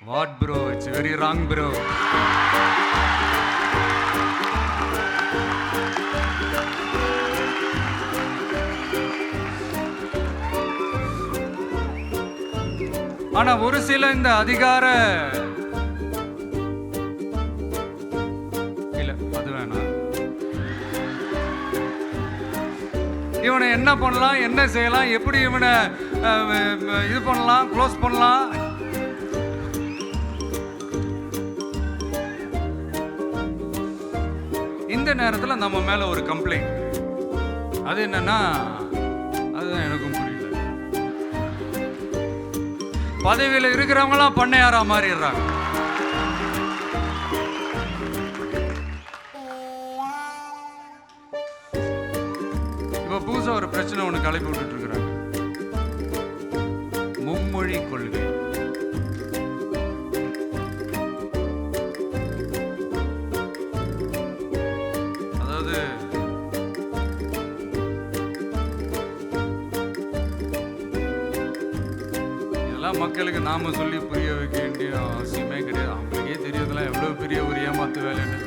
What bro, it's very wrong bro. ஆனா ஒரு சில இந்த அதிகார இல்ல, அது வேணாம். இவனை என்ன பண்ணலாம், என்ன செய்யலாம், எப்படி இவனை இது பண்ணலாம், க்ளோஸ் பண்ணலாம். இந்த நேரத்தில் நம்ம மேல ஒரு கம்ப்ளைண்ட். அது என்னன்னா, அதுதான் எனக்கும் புரியல. பதவியில் இருக்கிறவங்களாம் பண்ணையாரா மாறிடுறாங்க. இப்ப புதுசா ஒரு பிரச்சனை ஒண்ணு கிளப்பி விட்டுட்டு இருக்கிறாங்க. மும்மொழி கொள்கை. அதாவது இதெல்லாம் மக்களுக்கு நாம சொல்லி புரிய வைக்க வேண்டிய அவசியமே கிடையாது. அவங்களுக்கே தெரியறதுலாம் எவ்வளவு பெரிய ஒரு ஏமாத்து வேலைன்னு.